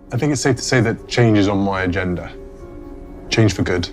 I think it's safe to say that change is on my agenda. Change for good.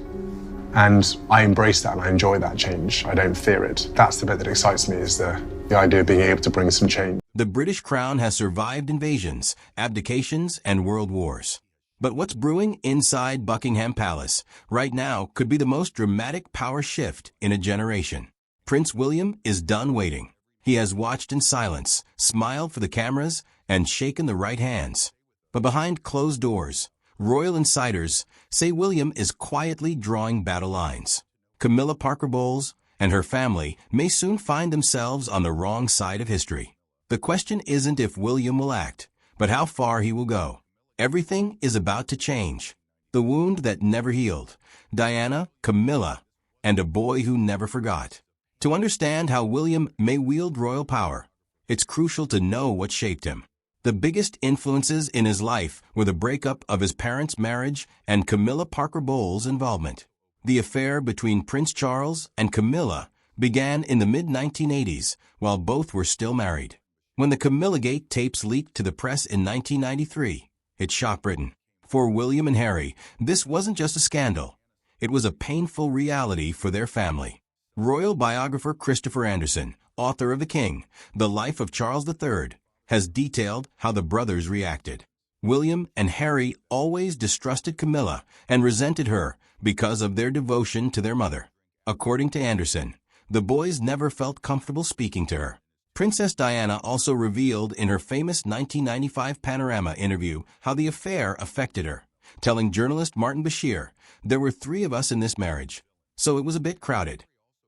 And I embrace that and I enjoy that change. I don't fear it. That's the bit that excites me, is the idea of being able to bring some change. The British crown has survived invasions, abdications, and world wars. But what's brewing inside Buckingham Palace right now could be the most dramatic power shift in a generation. Prince William is done waiting. He has watched in silence, smiled for the cameras, and shaken the right hands. But behind closed doors, royal insiders say William is quietly drawing battle lines. Camilla Parker Bowles and her family may soon find themselves on the wrong side of history. The question isn't if William will act, but how far he will go. Everything is about to change. The wound that never healed, Diana, Camilla, and a boy who never forgot. To understand how William may wield royal power, it's crucial to know what shaped him. The biggest influences in his life were the breakup of his parents' marriage and Camilla Parker Bowles' involvement. The affair between Prince Charles and Camilla began in the mid-1980s while both were still married. When the Camillagate tapes leaked to the press in 1993, it shocked Britain. For William and Harry, this wasn't just a scandal. It was a painful reality for their family. Royal biographer Christopher Anderson, author of The King, The Life of Charles III, has detailed how the brothers reacted. William and Harry always distrusted Camilla and resented her because of their devotion to their mother. According to Anderson, the boys never felt comfortable speaking to her. Princess Diana also revealed in her famous 1995 Panorama interview how the affair affected her, telling journalist Martin Bashir, "There were 3 of us in this marriage, so it was a bit crowded."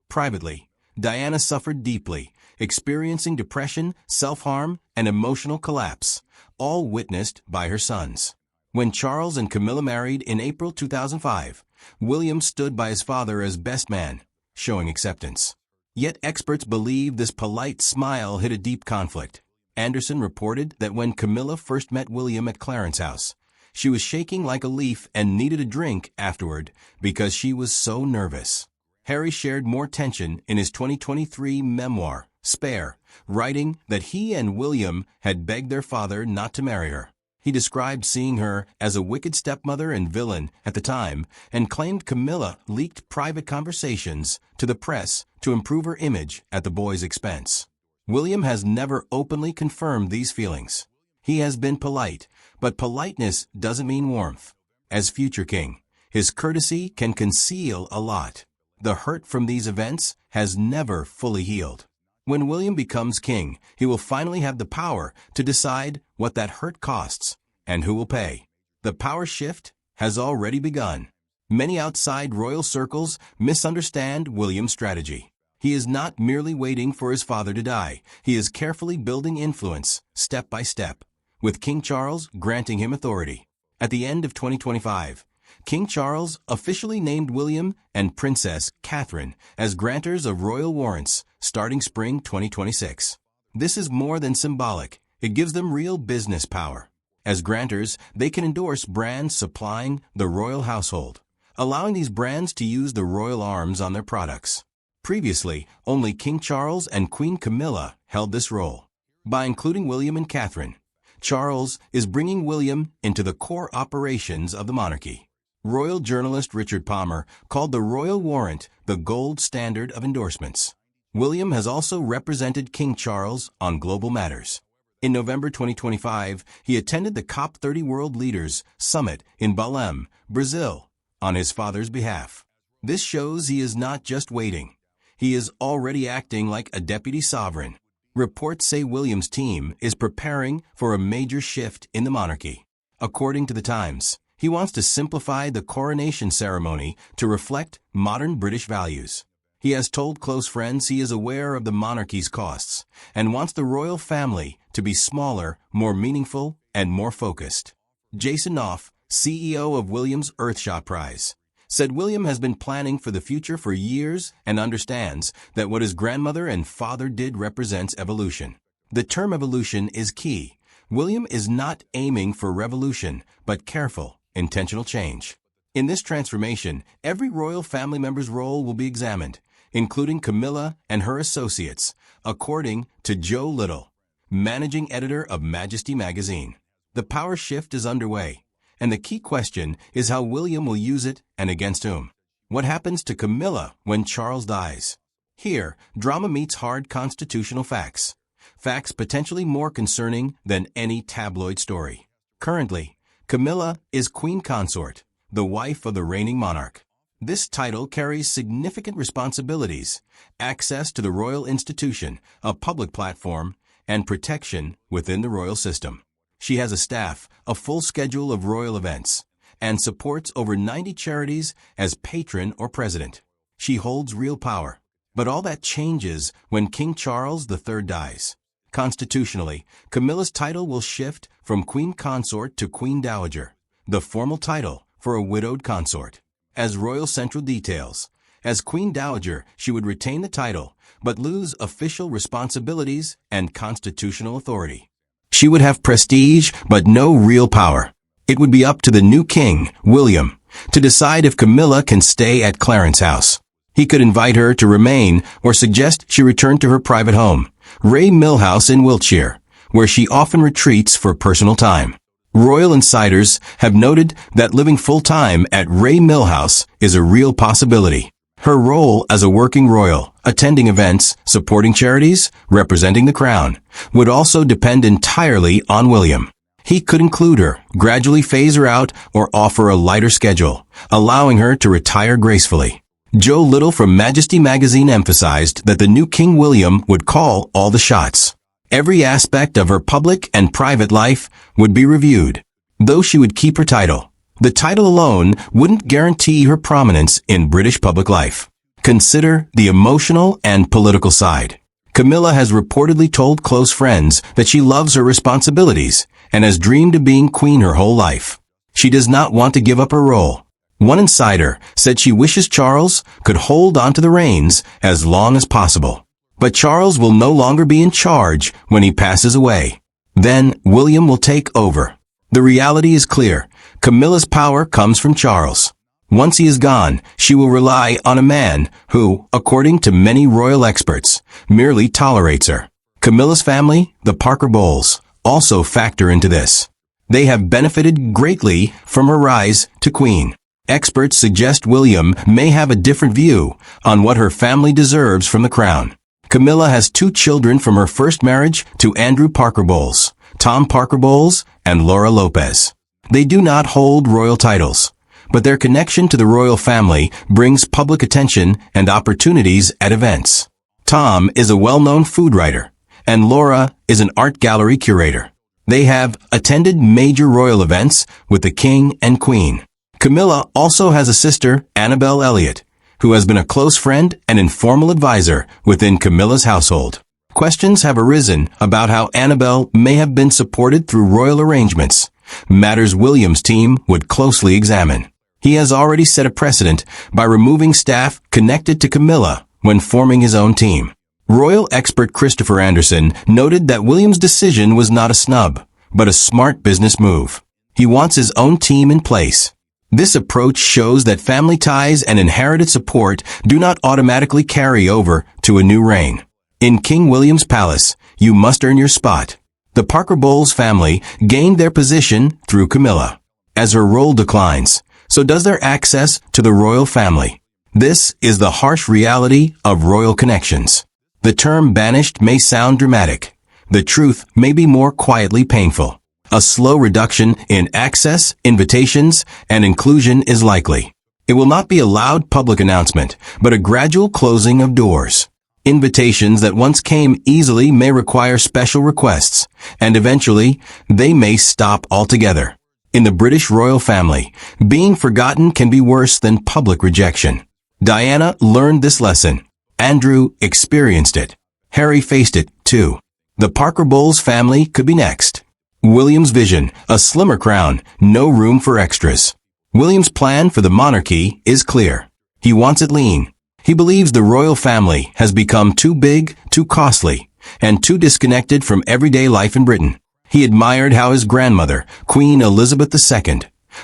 Privately, Diana suffered deeply, experiencing depression, self-harm, and emotional collapse, all witnessed by her sons. When Charles and Camilla married in April 2005, William stood by his father as best man, showing acceptance. Yet experts believe this polite smile hid a deep conflict. Anderson reported that when Camilla first met William at Clarence House, she was shaking like a leaf and needed a drink afterward because she was so nervous. Harry shared more tension in his 2023 memoir, Spare, writing that he and William had begged their father not to marry her. He described seeing her as a wicked stepmother and villain at the time and claimed Camilla leaked private conversations to the press to improve her image at the boys' expense. William has never openly confirmed these feelings. He has been polite, but politeness doesn't mean warmth. As future king, his courtesy can conceal a lot. The hurt from these events has never fully healed. When William becomes king, he will finally have the power to decide what that hurt costs and who will pay. The power shift has already begun. Many outside royal circles misunderstand William's strategy. He is not merely waiting for his father to die. He is carefully building influence, step by step, with King Charles granting him authority. At the end of 2025, King Charles officially named William and Princess Catherine as grantors of royal warrants starting spring 2026. This is more than symbolic. It gives them real business power. As grantors, they can endorse brands supplying the royal household, allowing these brands to use the royal arms on their products. Previously, only King Charles and Queen Camilla held this role. By including William and Catherine, Charles is bringing William into the core operations of the monarchy. Royal journalist Richard Palmer called the royal warrant the gold standard of endorsements. William has also represented King Charles on global matters. In November 2025, he attended the COP30 World Leaders Summit in Belém, Brazil, on his father's behalf. This shows he is not just waiting. He is already acting like a deputy sovereign. Reports say William's team is preparing for a major shift in the monarchy. According to The Times, he wants to simplify the coronation ceremony to reflect modern British values. He has told close friends he is aware of the monarchy's costs and wants the royal family to be smaller, more meaningful, and more focused. Jason Knopf, CEO of William's Earthshot Prize, said William has been planning for the future for years and understands that what his grandmother and father did represents evolution. The term evolution is key. William is not aiming for revolution, but careful, intentional change. In this transformation, every royal family member's role will be examined, including Camilla and her associates, according to Joe Little, managing editor of Majesty magazine. The power shift is underway, and the key question is how William will use it and against whom. What happens to Camilla when Charles dies? Here, drama meets hard constitutional facts. Facts potentially more concerning than any tabloid story. Currently, Camilla is Queen Consort, the wife of the reigning monarch. This title carries significant responsibilities, access to the royal institution, a public platform, and protection within the royal system. She has a staff, a full schedule of royal events, and supports over 90 charities as patron or president. She holds real power. But all that changes when King Charles III dies. Constitutionally, Camilla's title will shift from Queen Consort to Queen Dowager, the formal title for a widowed consort. As royal central details, as Queen Dowager, she would retain the title, but lose official responsibilities and constitutional authority. She would have prestige, but no real power. It would be up to the new king, William, to decide if Camilla can stay at Clarence House. He could invite her to remain or suggest she return to her private home, Ray Mill House in Wiltshire, where she often retreats for personal time. Royal insiders have noted that living full-time at Ray Mill House is a real possibility. Her role as a working royal, attending events, supporting charities, representing the crown, would also depend entirely on William. He could include her, gradually phase her out, or offer a lighter schedule, allowing her to retire gracefully. Joe Little from Majesty magazine emphasized that the new King William would call all the shots. Every aspect of her public and private life would be reviewed. Though she would keep her title, the title alone wouldn't guarantee her prominence in British public life. Consider the emotional and political side. Camilla has reportedly told close friends that she loves her responsibilities and has dreamed of being queen her whole life. She does not want to give up her role. One insider said she wishes Charles could hold onto the reins as long as possible. But Charles will no longer be in charge when he passes away. Then William will take over. The reality is clear. Camilla's power comes from Charles. Once he is gone, she will rely on a man who, according to many royal experts, merely tolerates her. Camilla's family, the Parker Bowles, also factor into this. They have benefited greatly from her rise to queen. Experts suggest William may have a different view on what her family deserves from the crown. Camilla has 2 children from her first marriage to Andrew Parker Bowles, Tom Parker Bowles, and Laura Lopez. They do not hold royal titles, but their connection to the royal family brings public attention and opportunities at events. Tom is a well-known food writer, and Laura is an art gallery curator. They have attended major royal events with the king and queen. Camilla also has a sister, Annabelle Elliott, who has been a close friend and informal advisor within Camilla's household. Questions have arisen about how Annabelle may have been supported through royal arrangements, matters William's team would closely examine. He has already set a precedent by removing staff connected to Camilla when forming his own team. Royal expert Christopher Anderson noted that William's decision was not a snub, but a smart business move. He wants his own team in place. This approach shows that family ties and inherited support do not automatically carry over to a new reign. In King William's palace, you must earn your spot. The Parker Bowles family gained their position through Camilla. As her role declines, so does their access to the royal family. This is the harsh reality of royal connections. The term banished may sound dramatic. The truth may be more quietly painful. A slow reduction in access, invitations, and inclusion is likely. It will not be a loud public announcement, but a gradual closing of doors. Invitations that once came easily may require special requests, and eventually, they may stop altogether. In the British royal family, being forgotten can be worse than public rejection. Diana learned this lesson. Andrew experienced it. Harry faced it, too. The Parker Bowles family could be next. William's vision, a slimmer crown, no room for extras. William's plan for the monarchy is clear. He wants it lean. He believes the royal family has become too big, too costly, and too disconnected from everyday life in Britain. He admired how his grandmother, Queen Elizabeth II,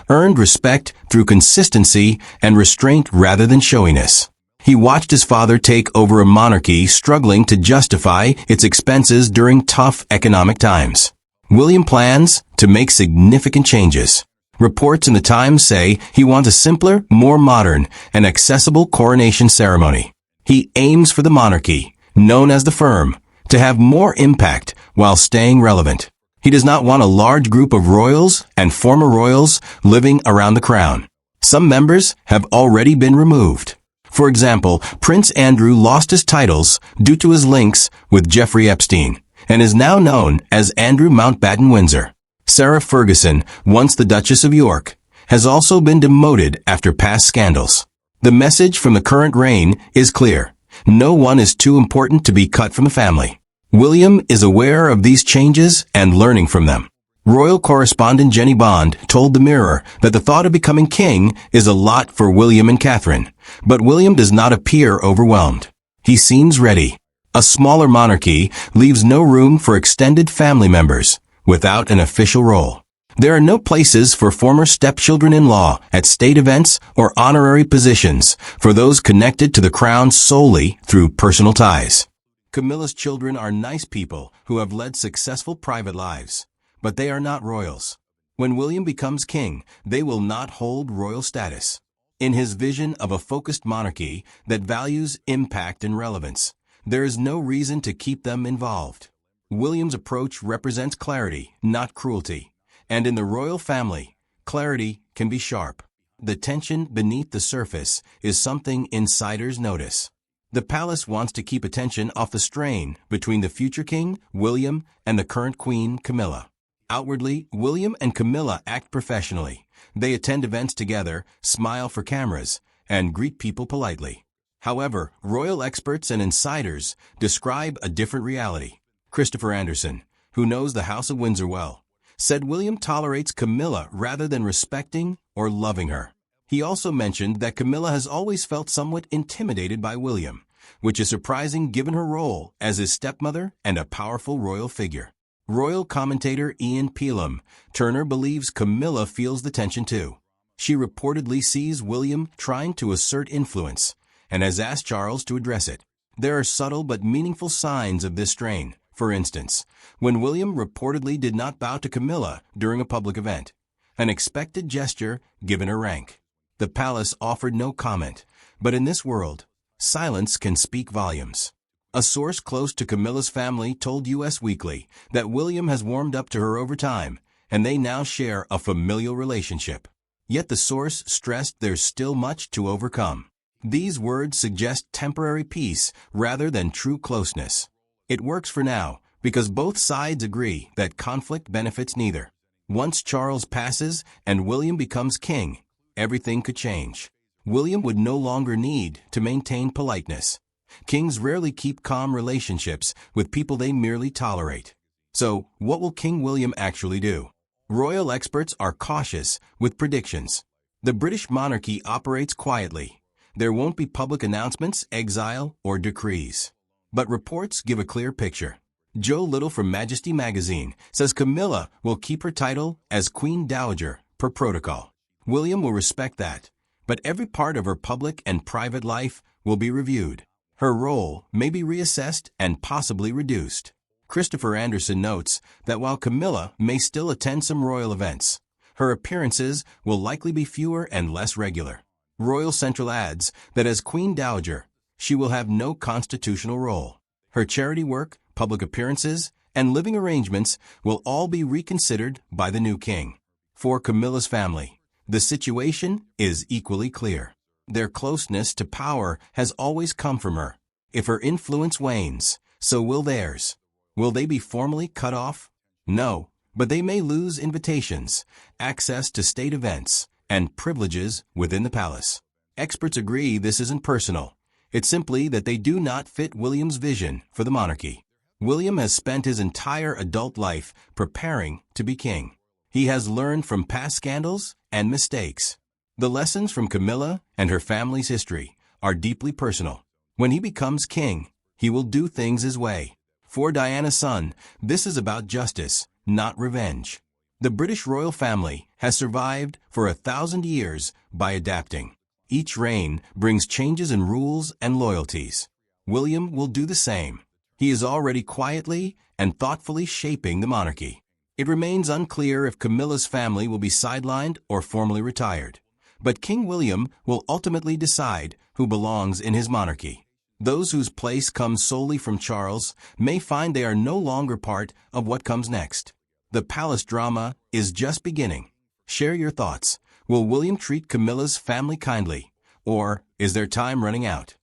earned respect through consistency and restraint rather than showiness. He watched his father take over a monarchy struggling to justify its expenses during tough economic times. William plans to make significant changes. Reports in the Times say he wants a simpler, more modern, and accessible coronation ceremony. He aims for the monarchy, known as the firm, to have more impact while staying relevant. He does not want a large group of royals and former royals living around the crown. Some members have already been removed. For example, Prince Andrew lost his titles due to his links with Jeffrey Epstein and is now known as Andrew Mountbatten Windsor. Sarah Ferguson, once the Duchess of York, has also been demoted after past scandals. The message from the current reign is clear. No one is too important to be cut from the family. William is aware of these changes and learning from them. Royal correspondent Jenny Bond told the Mirror that the thought of becoming king is a lot for William and Catherine, but William does not appear overwhelmed. He seems ready. A smaller monarchy leaves no room for extended family members without an official role. There are no places for former stepchildren-in-law at state events or honorary positions for those connected to the crown solely through personal ties. Camilla's children are nice people who have led successful private lives, but they are not royals. When William becomes king, they will not hold royal status. In his vision of a focused monarchy that values impact and relevance, there is no reason to keep them involved. William's approach represents clarity, not cruelty. And in the royal family, clarity can be sharp. The tension beneath the surface is something insiders notice. The palace wants to keep attention off the strain between the future king, William, and the current Queen Camilla. Outwardly, William and Camilla act professionally. They attend events together, smile for cameras, and greet people politely. However, royal experts and insiders describe a different reality. Christopher Anderson, who knows the House of Windsor well, said William tolerates Camilla rather than respecting or loving her. He also mentioned that Camilla has always felt somewhat intimidated by William, which is surprising given her role as his stepmother and a powerful royal figure. Royal commentator Ian Peelham Turner believes Camilla feels the tension too. She reportedly sees William trying to assert influence and has asked Charles to address it. There are subtle but meaningful signs of this strain. For instance, when William reportedly did not bow to Camilla during a public event, an expected gesture given her rank. The palace offered no comment, but in this world, silence can speak volumes. A source close to Camilla's family told US Weekly that William has warmed up to her over time, and they now share a familial relationship. Yet the source stressed there's still much to overcome. These words suggest temporary peace rather than true closeness. It works for now because both sides agree that conflict benefits neither. Once Charles passes and William becomes king, everything could change. William would no longer need to maintain politeness. Kings rarely keep calm relationships with people they merely tolerate. So, what will King William actually do? Royal experts are cautious with predictions. The British monarchy operates quietly. There won't be public announcements, exile, or decrees. But reports give a clear picture. Joe Little from Majesty magazine says Camilla will keep her title as Queen Dowager per protocol. William will respect that, but every part of her public and private life will be reviewed. Her role may be reassessed and possibly reduced. Christopher Anderson notes that while Camilla may still attend some royal events, her appearances will likely be fewer and less regular. Royal Central adds that as Queen Dowager, she will have no constitutional role. Her charity work, public appearances, and living arrangements will all be reconsidered by the new king. For Camilla's family, the situation is equally clear. Their closeness to power has always come from her. If her influence wanes, so will theirs. Will they be formally cut off? No, but they may lose invitations, access to state events, and privileges within the palace. Experts agree this isn't personal. It's simply that they do not fit William's vision for the monarchy. William has spent his entire adult life preparing to be king. He has learned from past scandals and mistakes. The lessons from Camilla and her family's history are deeply personal. When he becomes king, he will do things his way. For Diana's son, this is about justice, not revenge. The British royal family has survived for 1,000 years by adapting. Each reign brings changes in rules and loyalties. William will do the same. He is already quietly and thoughtfully shaping the monarchy. It remains unclear if Camilla's family will be sidelined or formally retired. But King William will ultimately decide who belongs in his monarchy. Those whose place comes solely from Charles may find they are no longer part of what comes next. The palace drama is just beginning. Share your thoughts. Will William treat Camilla's family kindly, or is their time running out?